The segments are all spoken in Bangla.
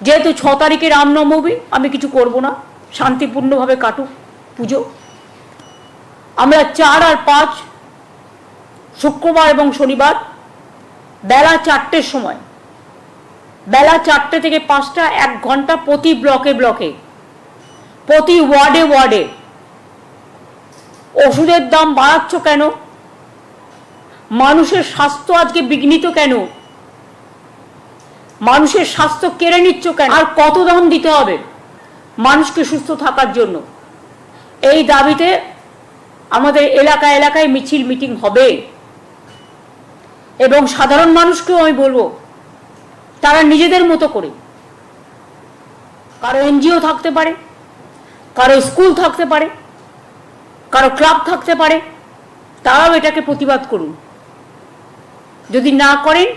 যেহেতু 6 তারিখে রামনবমী, আমি কিছু করব না, শান্তিপূর্ণভাবে কাটুক পুজো। আমরা 4 আর 5 শুক্রবার এবং শনিবার বেলা 4টের সময়, বেলা 4টে থেকে 5টা 1 ঘন্টা প্রতি ব্লকে ব্লকে, প্রতি ওয়ার্ডে ওয়ার্ডে। ওষুধের দাম বাড়াচ্ছ কেন? মানুষের স্বাস্থ্য আজকে বিঘ্নিত কেন? মানুষের স্বাস্থ্য কেড়ে নিচ্ছ কেন? আর কত দাম দিতে হবে মানুষকে সুস্থ থাকার জন্য? এই দাবিতে আমাদের এলাকায় এলাকায় মিছিল মিটিং হবে। এবং সাধারণ মানুষকেও আমি বলবো, তারা নিজেদের মতো করে, কারো এনজিও থাকতে পারে, কারো স্কুল থাকতে পারে, কারো ক্লাব থাকতে পারে, তারাও এটাকে প্রতিবাদ করুন। যদি না করেন,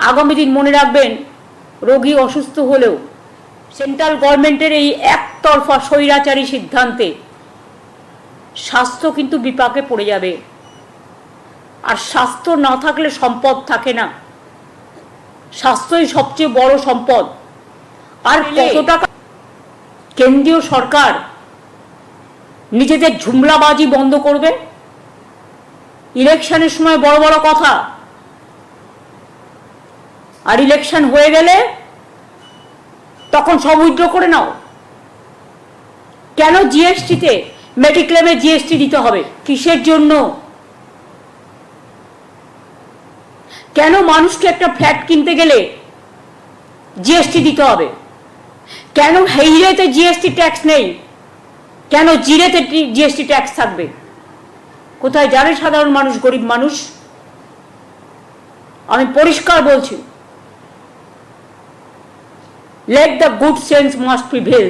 আগামী দিন মনে রাখবেন, রোগী অসুস্থ হলেও সেন্ট্রাল গভর্নমেন্টের এই একতরফা স্বৈরাচারী সিদ্ধান্তে স্বাস্থ্য কিন্তু বিপাকে পড়ে যাবে। আর স্বাস্থ্য না থাকলে সম্পদ থাকে না, স্বাস্থ্যই সবচেয়ে বড় সম্পদ। আর কত টাকা কেন্দ্রীয় সরকার নিজেদের ঝুমলাবাজি বন্ধ করবে? ইলেকশনের সময় বড় বড় কথা, আর ইলেকশন হয়ে গেলে তখন সব উইথড্র করে নাও। কেন জিএসটিতে, মেডিক্লেমে জিএসটি দিতে হবে? কিসের জন্য? কেন মানুষকে একটা ফ্ল্যাট কিনতে গেলে জিএসটি দিতে হবে? কেন হিরেতে জিএসটি ট্যাক্স নেই? কেন জিরেতে জিএসটি ট্যাক্স থাকবে? কোথায় যাবে সাধারণ মানুষ, গরিব মানুষ? আমি পরিষ্কার বলছি, let the good sense must prevail.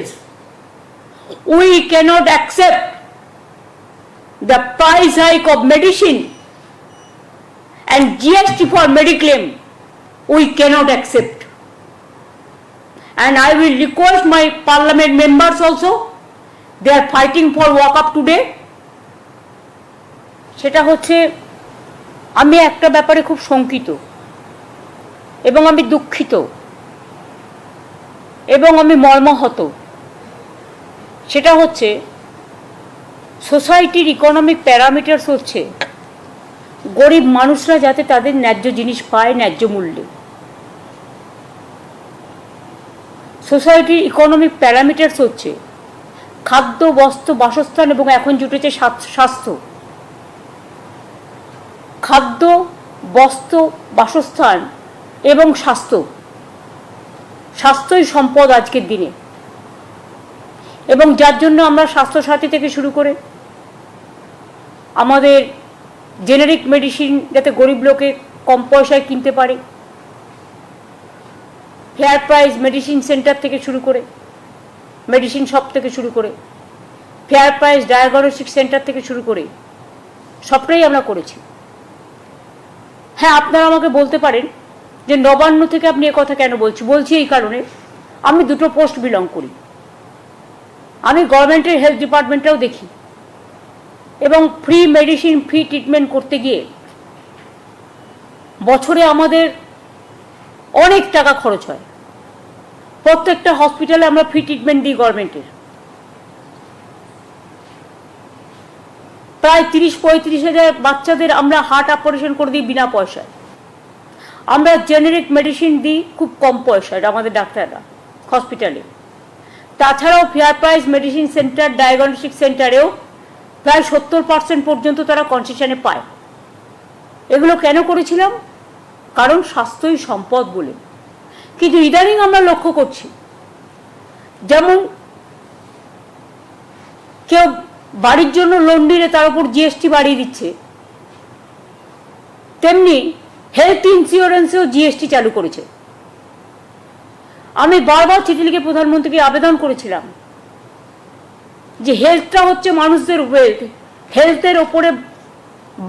We cannot accept the price hike of medicine and GST for mediclaim. We cannot accept. And I will request my parliament members also, they are fighting for walk up today. সেটা হচ্ছে, আমি একটা ব্যাপারে খুব শঙ্কিত এবং আমি দুঃখিত এবং আমি মর্মাহত। সেটা হচ্ছে, সোসাইটির ইকোনমিক প্যারামিটারস হচ্ছে গরিব মানুষরা যাতে তাদের ন্যায্য জিনিস পায় ন্যায্য মূল্যে। সোসাইটির ইকোনমিক প্যারামিটারস হচ্ছে খাদ্য, বস্ত্র, বাসস্থান এবং এখন জুটেছে স্বাস্থ্য। খাদ্য, বস্ত্র, বাসস্থান এবং স্বাস্থ্য, স্বাস্থ্যই সম্পদ আজকের দিনে। এবং যার জন্য আমরা স্বাস্থ্যসাথী থেকে শুরু করে আমাদের জেনারিক মেডিসিন যাতে গরিব লোকে কম পয়সায় কিনতে পারে, ফেয়ার প্রাইস মেডিসিন সেন্টার থেকে শুরু করে, মেডিসিন শপ থেকে শুরু করে, ফেয়ার প্রাইস ডায়াগনস্টিক সেন্টার থেকে শুরু করে সবটাই আমরা করেছি। হ্যাঁ, আপনারা আমাকে বলতে পারেন যে নবান্ন থেকে আপনি কথা কেন বলছি এই কারণে, আমি 2টো পোস্ট বিলং করি। আমি গভর্নমেন্টের হেলথ ডিপার্টমেন্টটাও দেখি এবং ফ্রি মেডিসিন, ফ্রি ট্রিটমেন্ট করতে গিয়ে বছরে আমাদের অনেক টাকা খরচ হয়। প্রত্যেকটা হসপিটালে আমরা ফ্রি ট্রিটমেন্ট দিই গভর্নমেন্টের। প্রায় 30-35 হাজার বাচ্চাদের আমরা হার্ট অপারেশন করে দিই বিনা পয়সায়। আমরা জেনারিক মেডিসিন দিই খুব কম পয়সায় আমাদের ডাক্তাররা হসপিটালে। তাছাড়াও fair price medicine centre, diagnostic সেন্টারেও প্রায় 70% পর্যন্ত তারা কনসেশনে পায়। এগুলো কেন করেছিলাম? কারণ স্বাস্থ্যই সম্পদ বলে। কিন্তু ইদানিং আমরা লক্ষ্য করছি, যেমন কেউ বাড়ির জন্য লোন নিলে তার উপর জিএসটি বাড়িয়ে দিচ্ছে, তেমনি হেলথ ইন্স্যুরেন্সেও জিএসটি চালু করেছে। আমি বারবার চিঠি লিখে প্রধানমন্ত্রীকে আবেদন করেছিলাম যে হেলথটা হচ্ছে মানুষদের ওয়েলথ, হেলথের ওপরে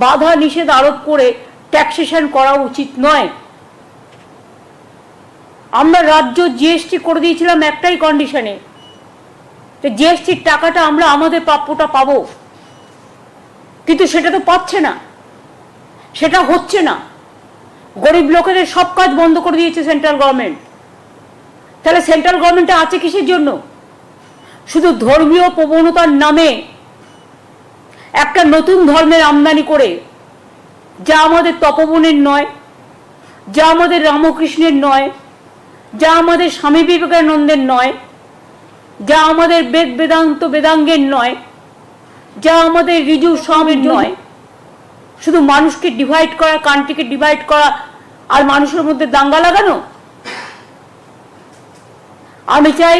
বাধা নিষেধ আরোপ করে ট্যাক্সেশন করা উচিত নয়। আমরা রাজ্য জিএসটি করে দিয়েছিলাম একটাই কন্ডিশনে, যে জিএসটির টাকাটা আমরা আমাদের প্রাপ্যটা পাবো, কিন্তু সেটা তো পাচ্ছে না, সেটা হচ্ছে না। গরিব লোকেদের সব কাজ বন্ধ করে দিয়েছে সেন্ট্রাল গভর্নমেন্ট। তাহলে সেন্ট্রাল গভর্নমেন্টে আছে কিসের জন্য? শুধু ধর্মীয় প্রবণতার নামে একটা নতুন ধর্মের আমদানি করে, যা আমাদের তপবনের নয়, যা আমাদের রামকৃষ্ণের নয়, যা আমাদের স্বামী বিবেকানন্দের নয়, যা আমাদের বেদ বেদান্ত বেদাঙ্গের নয়, যা আমাদের ঋজু স্বামীর নয়। শুধু মানুষকে ডিভাইড করা, কান্ট্রিকে ডিভাইড করা, আর মানুষের মধ্যে দাঙ্গা লাগানো। আমি চাই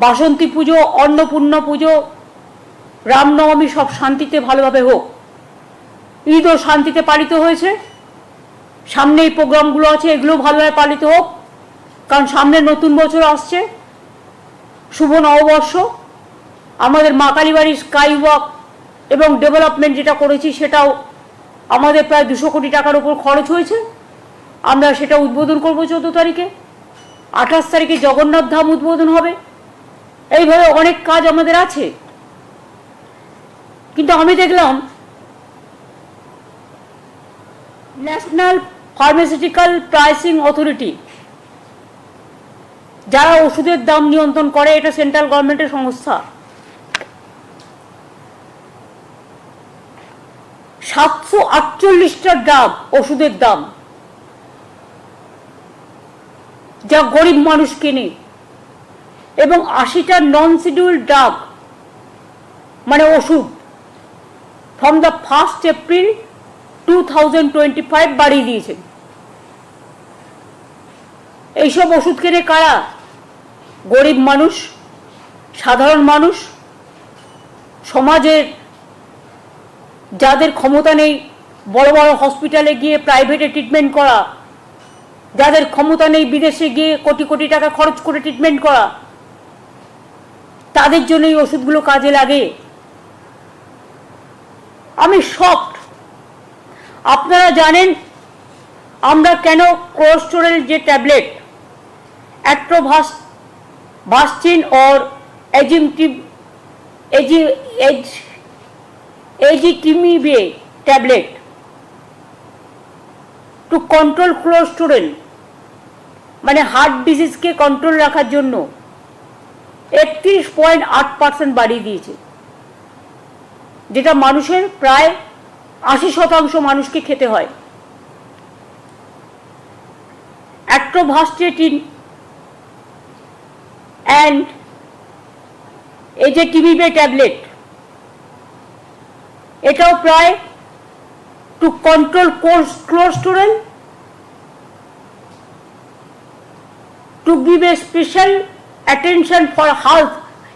বাসন্তী পুজো, অন্নপূর্ণা পুজো, রামনবমী সব শান্তিতে ভালোভাবে হোক। ঈদও শান্তিতে পালিত হয়েছে, সামনে এই প্রোগ্রামগুলো আছে, এগুলো ভালোভাবে পালিত হোক, কারণ সামনে নতুন বছর আসছে, শুভ নববর্ষ। আমাদের মা কালীবাড়ির স্কাই ওয়াক এবং ডেভেলপমেন্ট যেটা করেছি সেটাও আমাদের প্রায় 200 কোটি টাকার উপর খরচ হয়েছে। আমরা সেটা উদ্বোধন করব 14 তারিখে। 28 তারিখে জগন্নাথ ধাম উদ্বোধন হবে। এইভাবে অনেক কাজ আমাদের আছে। কিন্তু আমি দেখলাম ন্যাশনাল ফার্মাসিউটিক্যাল প্রাইসিং অথরিটি, যারা ওষুধের দাম নিয়ন্ত্রণ করে, এটা সেন্ট্রাল গভর্নমেন্টের সংস্থা, 748টা ড্রাগ, ওষুধের দাম, যা গরিব মানুষ কেনে, এবং 80টা নন শিডিউল ড্রাগ মানে ওষুধ ফ্রম দ্য 1 এপ্রিল 2025 বাড়িয়ে দিয়েছেন। এইসব ওষুধ কেনে কারা? গরিব মানুষ, সাধারণ মানুষ, সমাজের যাদের ক্ষমতা নেই বড় বড় হসপিটালে গিয়ে প্রাইভেটে ট্রিটমেন্ট করা, যাদের ক্ষমতা নেই বিদেশে গিয়ে কোটি কোটি টাকা খরচ করে ট্রিটমেন্ট করা, তাদের জন্য এই ওষুধগুলো কাজে লাগে। আমি শকড। আপনারা জানেন আমরা কেন কোলেস্টেরল যে tablet atorvastatin or ezetimibe tablet to control cholesterol, মানে হার্ট ডিজিজকে কন্ট্রোল রাখার জন্য 31.8% বাড়িয়ে দিয়েছে, যেটা মানুষের প্রায় 80% মানুষকে খেতে হয়। অ্যাট্রোভাস্টিন অ্যান্ড এজেটিমিবে ট্যাবলেট, এটাও প্রায় two control cholesterol, to give a special attention for health